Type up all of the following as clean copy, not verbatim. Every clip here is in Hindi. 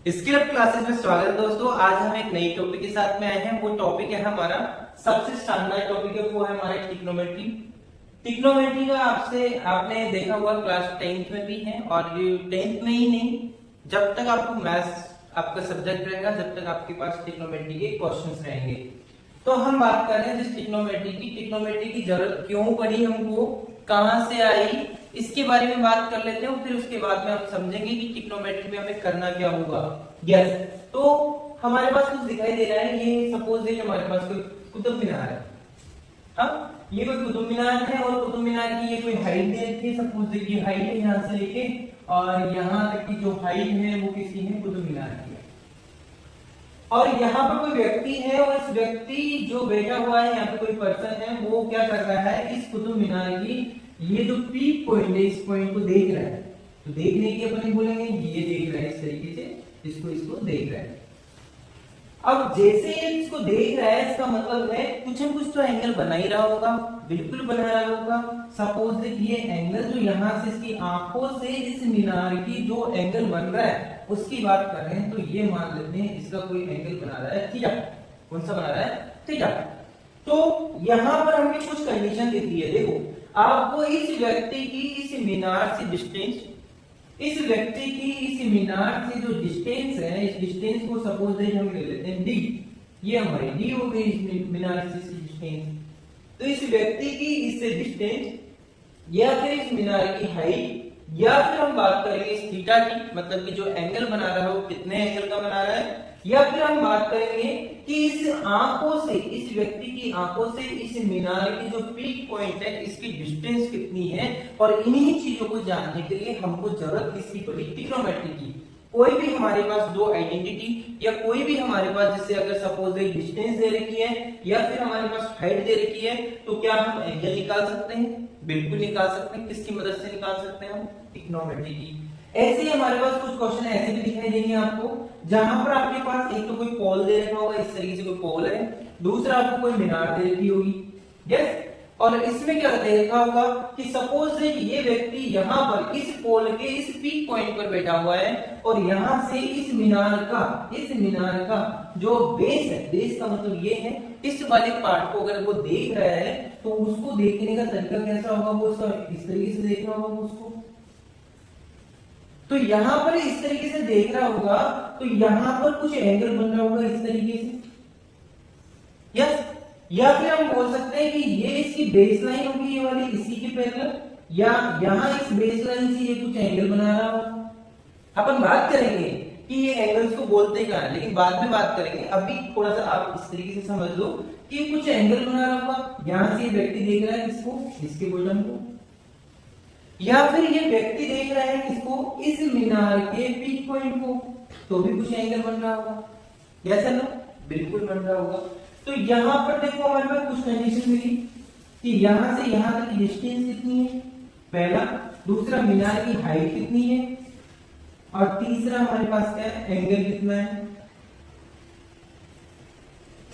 स्किल अप क्लासेस में स्वागत है दोस्तों। आज हम एक नई टॉपिक के साथ में आए हैं। वो टॉपिक है हमारा सबसे शानदार टॉपिक है, वो है हमारा टिक्नोमेट्री। टिक्नोमेट्री का आपने देखा हुआ क्लास 10th में भी है, और ये 10th में ही नहीं, जब तक आपको मैथ्स आपका सब्जेक्ट रहेगा, जब तक आपके पास टिक्नोमेट्री के क्वेश्चंस रहेंगे। तो हम बात कर रहे हैं जिस टिक्नोमेट्री की जरूरत क्यों पड़ी हमको, कहां से आई, इसके बारे में बात कर लेते हैं। फिर उसके बाद में हम समझेंगे कि टिक्नोमेट्री में हमें करना क्या होगा। यस, तो हमारे पास कुछ दिखाई दे रहा है। ये सपोज है हमारे पास कोई कुतुब मीनार है। हाँ, ये कोई कुतुब मीनार है और कुतुब मीनार की ये कोई हाइट दे रखी है। सपोज देखिए हाइट है यहाँ से लेके और यहाँ तक की जो हाइट है वो किसी है कुतुब मीनार की है। और यहाँ पर कोई व्यक्ति है और इस व्यक्ति जो बैठा हुआ है, यहाँ पे कोई पर्सन है, वो क्या कर रहा है, इस कुतुब मीनार की ये जो पीक पॉइंट है इस पॉइंट को देख रहा है। तो देखने की अपन बोलेंगे ये देख रहा है, इस तरीके से इसको देख रहा है। अब जैसे ये इसको देख रहा है, इसका मतलब है कुछ न कुछ तो एंगल बना ही रहा होगा, बिल्कुल बना रहा होगा। सपोज ये एंगल जो यहाँ से इसकी आंखों से इस मीनार की जो एंगल बन रहा है उसकी बात कर रहे हैं, तो ये मान लेते हैं इसका कोई एंगल बना रहा है थीटा। कौन सा बना रहा है? थीटा। तो यहाँ पर हमने कुछ कंडीशन लिखी है। देखो, आपको इस व्यक्ति की इस मीनार से डिस्टेंस, इस व्यक्ति की इस मीनार से जो डिस्टेंस है, इस डिस्टेंस को सपोज हम ले लेते हैं डी। ये हमारी डी हो गई इस मीनार से डिस्टेंस। तो इस व्यक्ति की इससे डिस्टेंस या फिर इस मीनार की हाइट, या फिर हम बात करेंगे इस थीटा की, मतलब कि जो एंगल बना रहा है वो कितने एंगल का बना रहा है, या फिर हम बात करेंगे कि इस आंखों से, इस व्यक्ति की आंखों से इस मीनार की जो पीक पॉइंट है इसकी डिस्टेंस कितनी है। और इन्हीं चीजों को जानने के लिए हमको जरूरत किसकी पड़ी? टिक्नोमेट्री की। कोई भी हमारे पास दो आइडेंटिटी या कोई भी हमारे पास, जैसे अगर सपोज एक डिस्टेंस दे रखी है या फिर हमारे पास हाइट दे रखी है, तो क्या हम एंगल निकाल सकते हैं? बिल्कुल निकाल सकते हैं। किसकी मदद से निकाल सकते हैं हम? टिक्नोमेट्री की। ऐसे ही हमारे पास कुछ क्वेश्चन ऐसे भी दिखाई देंगे आपको, जहां पर आपके पास एक तो कोई पोल दे रखा होगा, इस तरीके से कोई पोल है, दूसरा आपको कोई मीनार दे रखी होगी। यस, और इसमें क्या देखा होगा कि सपोज ये व्यक्ति यहाँ पर इस पोल के इस पीक पॉइंट पर बैठा हुआ है और यहाँ से इस मीनार का जो बेस है, बेस का मतलब ये है इस वाले पार्ट को अगर वो देख रहा है तो उसको देखने का तरीका कैसा होगा, वो उसका इस तरीके से देख रहा होगा वो उसको। तो यहाँ पर इस तरीके से देख रहा होगा, तो यहाँ पर कुछ एंगल बन रहा होगा इस तरीके से। यस, या फिर हम बोल सकते हैं कि ये इसकी बेस लाइन होगी, ये वाली इसी के पैरेलल, या यहाँ इस बेस लाइन से ये कुछ एंगल बना रहा होगा। अपन बात करेंगे कि ये एंगल्स को बोलते क्या है, लेकिन बाद में बात करेंगे। अभी थोड़ा सा आप इस तरीके से समझ लो कि कुछ एंगल बना रहा होगा। यहाँ से ये व्यक्ति देख रहा है किसको? इसके बॉटम को। या फिर ये व्यक्ति देख रहा है किसको? इस मीनार के पीक पॉइंट को, तो भी कुछ एंगल बन रहा होगा। कैसा ना? बिल्कुल बन रहा होगा। तो यहाँ पर देखो हमारे पास कुछ कंडीशन मिली कि यहाँ से यहाँ तक की डिस्टेंस कितनी है, पहला, दूसरा मीनार की हाइट कितनी है, और तीसरा हमारे पास क्या है, एंगल कितना है,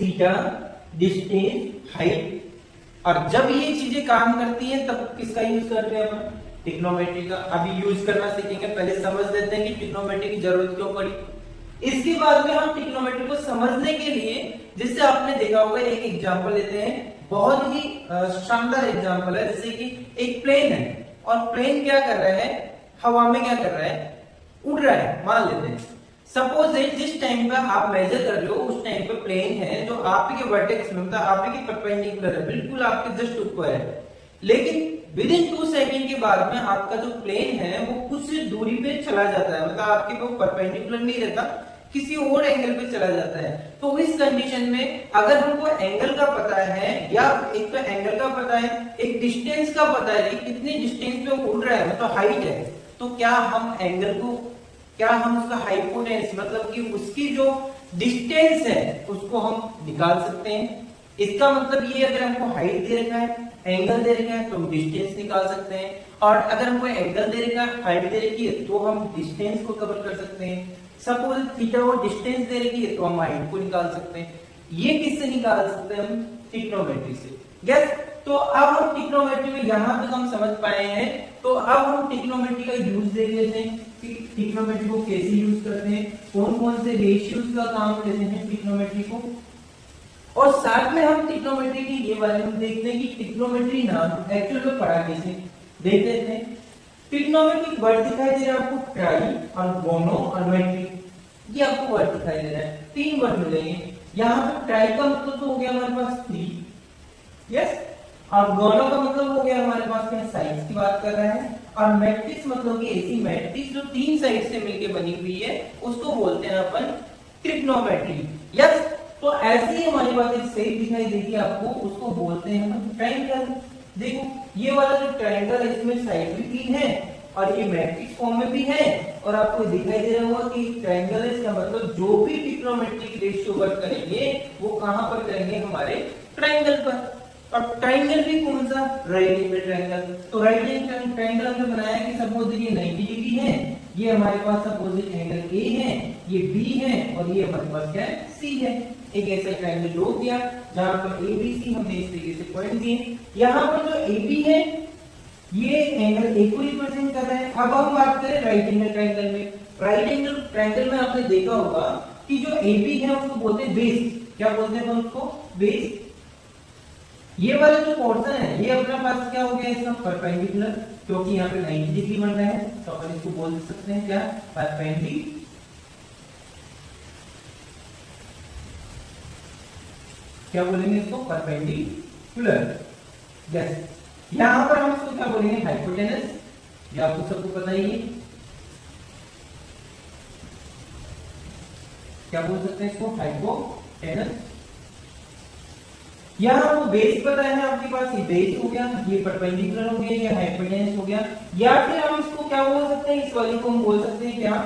थीटा, डिस्टेंस, हाइट। और जब ये चीजें काम करती हैं तब किसका यूज करते हैं अपन? टिक्नोमेट्री का। अभी यूज करना सीखेंगे, पहले समझ लेते हैं कि टिक्नोमेट्री की जरूरत क्यों पड़ी। इसके बाद में हम टिक्नोमेट्री को समझने के लिए, जिससे आपने देखा होगा, एक एग्जांपल लेते हैं, बहुत ही शानदार एग्जांपल है। जैसे कि एक प्लेन है और प्लेन क्या कर रहा है, हवा में क्या कर रहा है, उड़ रहा है, मान लेते हैं। सपोज जिस टाइम पे आप मेजर कर रहे हो उस टाइम पे प्लेन है जो आपके वर्टेक्स में, मतलब आपके परपेंडिकुलर है, बिल्कुल आपके जस्ट ऊपर है। लेकिन विद इन 2 सेकंड के बाद में आपका जो प्लेन है वो कुछ दूरी पे चला जाता है, मतलब आपके वो परपेंडिकुलर नहीं रहता, किसी और एंगल पे चला जाता है। तो इस कंडीशन में अगर हमको एंगल का पता है, या एक तो एंगल का पता है, एक डिस्टेंस का पता है कि कितनी डिस्टेंस पे वो उड़ रहा है, मतलब हाइट है, तो क्या हम एंगल को, क्या हम उसका हाइपोटेन्यूस, मतलब कि उसकी जो डिस्टेंस है उसको हम निकाल सकते हैं। इसका मतलब ये, अगर हमको हाइट दे रखा है, एंगल दे रखा है, तो हम डिस्टेंस निकाल सकते हैं। और अगर हमको एंगल दे रखा है, हाइट दे रखी है, तो हम डिस्टेंस को कवर कर सकते हैं। सपोज थीटा और डिस्टेंस दे रखी है तो हम हाइट को निकाल सकते हैं। ये किससे निकाल सकते हैं? हम टिक्नोमेट्री से। यस, तो अब हम टिक्नोमेट्री में यहां तक हम समझ पाए हैं। तो अब हम टिक्नोमेट्री का यूज देख लेते हैं कि टिक्नोमेट्री को कैसे यूज करते हैं, कौन से रेशियोज का काम लेते हैं ट्रिग्नोमेट्री को, और साथ में हम ट्रिग्नोमेट्री के ये बारे में देखते हैं कि ट्रिग्नोमेट्री नाम एक्चुअल में पढ़ा कैसे, देख लेते हैं। ट्रिग्नोमेट्री वर्ड दिखाई दे रहा है आपको, ट्राई और गोनो और मेट्री, ये आपको वर्ड दिखाई दे रहा है, तीन वर्ड मिलेंगे। यहाँ पे ट्राई का मतलब तो हो गया हमारे पास 3, यस, और गोनो का मतलब हो गया हमारे पास क्या, साइड्स की बात कर रहा है, और मैट्रिक्स मतलब कि ऐसी मैट्रिक्स जो 3 साइड से मिलके बनी हुई है उसको बोलते हैं अपन ट्रिग्नोमेट्री, यस। तो ऐसे ही हमारे पास एक शेप दिखाई देगी आपको, उसको बोलते हैं हम ट्रायंगल। देखो ये वाला जो ट्रायंगल है इसमें साइड भी 3 है और ये मैट्रिक्स फॉर्म में भी है, और आपको दिखाई दे रहा होगा कि ट्रायंगल है, इसका मतलब जो भी ट्रिग्नोमेट्रिक रेशियो वर्क करेंगे वो कहां पर करेंगे, हमारे ट्रायंगल पर। और ट्रायंगल भी कौन सा, राइट एंगल ट्रायंगल। तो राइट एंगल ट्रायंगल हमने बनाया कि सपोज ये 90 डिग्री है, ये हमारे पास सपोज एंगल ए है, ये बी है, और ये हमारे पास क्या है, सी है। एक ऐसा ट्रायंगल ड्रॉ किया जहां पर ए बी सी हमने इस तरीके से पॉइंट दिए। यहाँ पर जो ए बी है ये एंगल ए को रिप्रेजेंट कर रहा है। अब हम बात करें राइट एंगल ट्रायंगल में। राइट एंगल ट्रायंगल में आपने देखा होगा कि जो ए बी है उसको बोलते हैं बेस। क्या बोलते हैं उसको, बेस। ये वाला जो पोर्शन है ये अपने पास क्या हो गया, इसका परपेंडिकुलर, क्योंकि यहाँ पे 90 डिग्री बन रहा है तो अपन इसको बोल सकते हैं क्या, परपेंडिकुलर। क्या बोलेंगे इसको, परपेंडिकुलर, यस। यहां पर हम इसको क्या बोलेंगे, हाइपोटेनस, ये आपको सबको पता ही है। क्या बोल सकते हैं इसको, हाइपोटेनस। यहां वो बेस पता है आपके पास, ये बेस हो गया, ये परपेंडिकुलर हो गया, ये हाइपोटेनस हो गया। या फिर हम इसको क्या बोल सकते हैं, इस वाली को हम बोल सकते हैं क्या,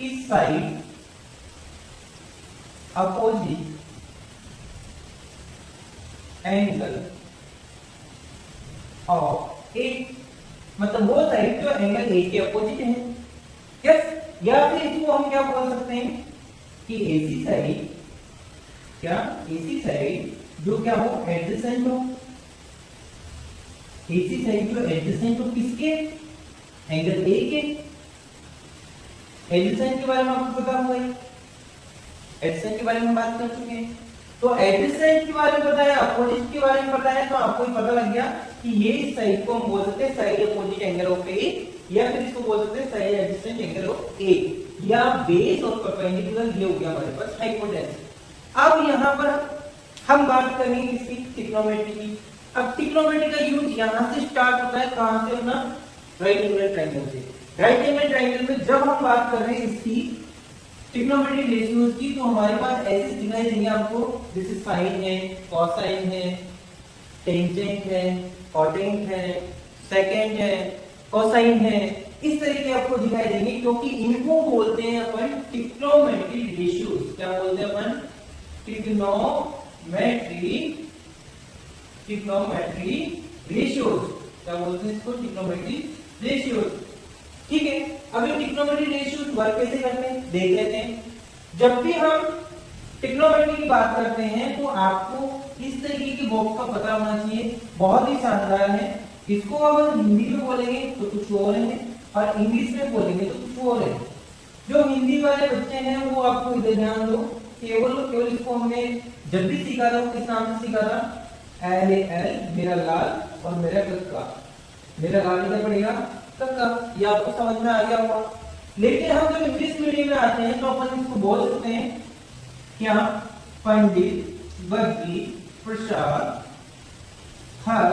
इस साइड अपोजिट एंगल ऑफ ए, मतलब वो साइड जो एंगल ए के अपोजिट है, यस। या फिर इसको हम क्या बोल सकते हैं कि ऐसी साइड, क्या, ऐसी साइड जो क्या हो, एडजेसेंट हो। ऐसी साइड जो एडजेसेंट हो किसके, एंगल ए के। एडजेसेंट के बारे में आपको पता होगा, एडजेसेंट के बारे में बात कर चुके हैं। तो एडजेसेंट के बारे में पता है, अपोजिट के बारे में पता है, तो आपको ही पता लग गया कि ये साइड को हम बोल सकते हैं साइड अपोजिट एंगल ऑफ ए, या फिर इसको बोल सकते हैं साइड एडजेसेंट एंगल ऑफ ए, या बेस और परपेंडिकुलर, ये हो गया हमारे पास हाइपोटेनस। अब यहाँ पर हम बात करेंगे किसकी, ट्रिग्नोमेट्री की। अब ट्रिग्नोमेट्री का यूज यहाँ से स्टार्ट होता है, कहां से होना, राइट एंगल ट्रायंगल से। राइट एंगल ट्रायंगल में जब हम बात कर रहे हैं इसकी ट्रिग्नोमेट्रिक रेशियोज की, तो हमारे पास ऐसे दिखाई देंगे आपको, जैसे साइन है, कोसाइन है, टेंजेंट है, कॉटेंट है, सेकेंड है, कोसाइन है, इस तरीके आपको दिखाई देंगे, क्योंकि इनको बोलते हैं अपन ट्रिग्नोमेट्रिक रेशियोज। क्या बोलते हैं अपन, ट्रिग्नोमेट्री रेशियोज। क्या बोलते हैं इसको, ट्रिग्नोमेट्री रेशियोज, ठीक है। अब ये ट्रिग्नोमेट्री रेशियोज वर्क कैसे करते हैं देख लेते हैं। जब भी हम ट्रिग्नोमेट्री की बात करते हैं तो आपको इस तरीके की बॉक्स का पता होना चाहिए, बहुत ही शानदार है। इसको अगर हिंदी में बोलेंगे तो कुछ और है, और इंग्लिश में बोलेंगे तो कुछ और है। जो हिंदी वाले बच्चे हैं वो आपको इधर ध्यान दो, केवल इसको हमने जब भी सीखा था किस नाम से सीखा था, एल ए एल, मेरा लाल और मेरा कक्का। मेरा लाल क्या पड़ेगा, कक्का, ये आपको समझ में आ गया होगा। लेकिन हम जब इंग्लिश मीडियम में आते हैं तो अपन इसको बोल सकते हैं क्या, पंडित वर्गीस प्रसाद हर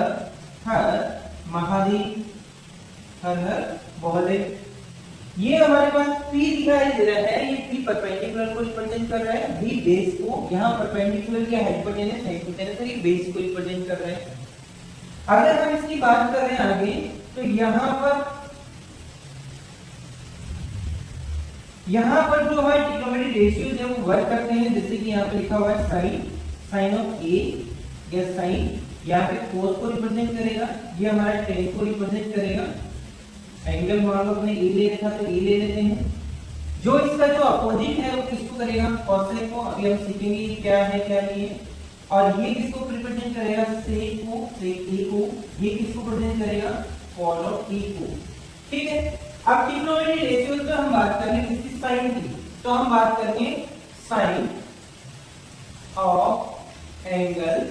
हर महादेव, हर हर बोले। ये हमारे पास P दिखाई दे रहा है, ये P परपेंडिकुलर को रिप्रेजेंट कर रहा है, B बेस को, यहाँ परपेंडिकुलर या हाइपोटेनस है, ये बेस को रिप्रेजेंट कर रहा है। अगर हम इसकी बात कर रहे हैं आगे, तो यहाँ पर जो हमारे ट्रिग्नोमेट्रिक रेशियोज है वो वर्क करते हैं, जैसे कि यहाँ पे लिखा हुआ है साइन ऑफ ए, या साइन यहाँ पे कोस को रिप्रेजेंट करेगा, ये हमारा टेन को रिप्रेजेंट करेगा। एंगल मान लो अपने ए ले रखा तो ए ले लेते हैं। जो इसका जो अपोजिट है वो किसको करेगा, कॉसेक को। अभी हम सीखेंगे क्या है क्या नहीं है। और ये किसको रिप्रेजेंट करेगा, सेक को, सेक ए को। ये किसको रिप्रेजेंट करेगा, कॉस ऑफ ए को, ठीक है। अब ट्रिग्नोमेट्रिक रेशियोज में हम बात करेंगे किसकी, साइन की। तो हम बात करेंगे साइन ऑफ एंगल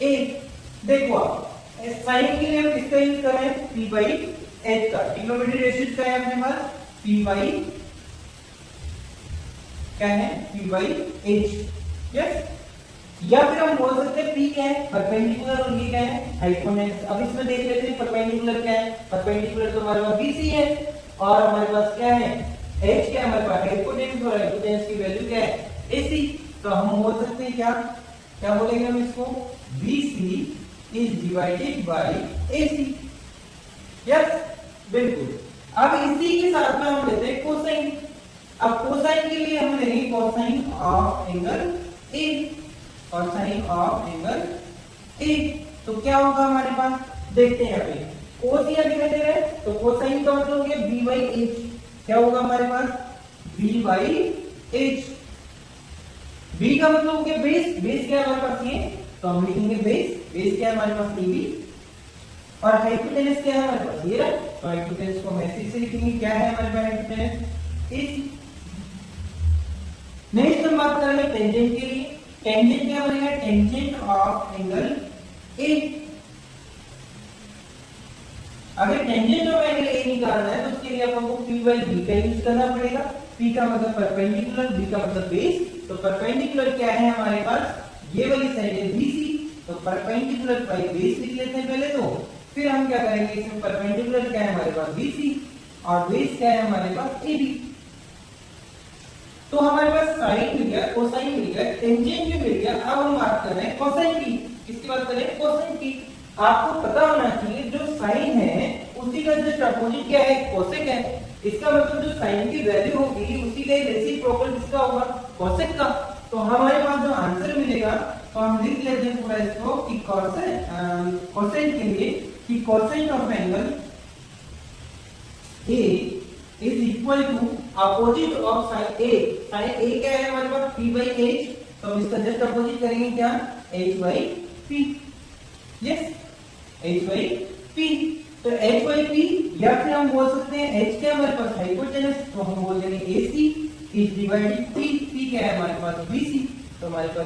ए। देखो आप साइन के लिए हम किसका यूज कर रहे हैं, पी बाई एच का। ट्रिग्नोमेट्री रेशियो क्या है अपने पास, पी बाई क्या है, पी बाई एच। यस, या फिर हम बोल सकते हैं पी क्या है, परपेंडिकुलर, और ये क्या है, हाइपोटेन्यूज। अब इसमें देख लेते हैं परपेंडिकुलर क्या है। परपेंडिकुलर तो हमारे पास बीसी है, और हमारे पास क्या है, एच क्या है हमारे पास, हाइपोटेन्यूज, और हाइपोटेन्यूज की वैल्यू क्या है, एसी। तो हम बोल सकते हैं क्या, क्या बोलेंगे हम इसको, BC is divided by AC. Yes, बिल्कुल। अब इसी के साथ में हम लेते हैं कोसाइन। अब कोसाइन के लिए हम लेंगे कोसाइन ऑफ एंगल ए, और साइन ऑफ एंगल ए। तो क्या होगा हमारे पास, देखते हैं यहाँ पे कोस यहाँ दिखाई दे रहा है, तो कोसाइन का मतलब हो गया बी बाई एच। क्या होगा हमारे पास, बी बाई एच। बी का मतलब हो गया बेस, बेस क्या है हमारे पास ये, तो हम लिखेंगे बेस, बेस क्या है हमारे पास ए बी, और हाइपोटेन्यूज क्या है हमारे पास ये रहा, तो हाइपोटेन्यूज को हम ऐसे से लिखेंगे, क्या है हमारे पास हाइपोटेन्यूज ए। नेक्स्ट हम बात करेंगे टेंजेंट के लिए। टेंजेंट क्या बनेगा, टेंजेंट ऑफ एंगल ए। अगर टेंजेंट ऑफ एंगल ए निकालना है तो उसके लिए आपको p बाई b का यूज करना पड़ेगा। p का मतलब परपेंडिकुलर, b का मतलब बेस। तो परपेंडिकुलर क्या है हमारे पास, ये वाली साइड है bc, तो परपेंडिकुलर बाई बेस लिख लेते हैं पहले। तो फिर हम क्या करेंगे, इसमें परपेंडिकुलर क्या है हमारे पास bc, और बेस क्या है हमारे पास ab। तो हमारे पास साइन मिल गया, कोसाइन मिल गया, टेंजेंट भी मिल गया। अब हम बात कर रहे हैं कोसाइन की। किसकी बात कर रहे हैं, कोसाइन की। आपको पता होना चाहिए जो साइन है उसी का जस्ट अपोजिट क्या है, कोसेक है। इसका मतलब जो साइन की वैल्यू होगी उसी का रेसिप्रोकल किसका होगा, कोसेक का। तो हमारे पास जो आंसर मिलेगा, तो हम लिख लेते हैं पूरा इसको कि कोसाइन के लिए कि cosine of angle A is equal to opposite of sin A। sin A क्या है हमारे पास, P by H, तो हम इसका जस्ट अपोजिट करेंगे क्या, H by P। Yes, H by P। तो H by P, या फिर हम बोल सकते हैं H क्या हमारे पास हाइपोटेन्यूज, तो हम बोल देंगे AC is divided P। P क्या है हमारे पास BC, तो हमारे पास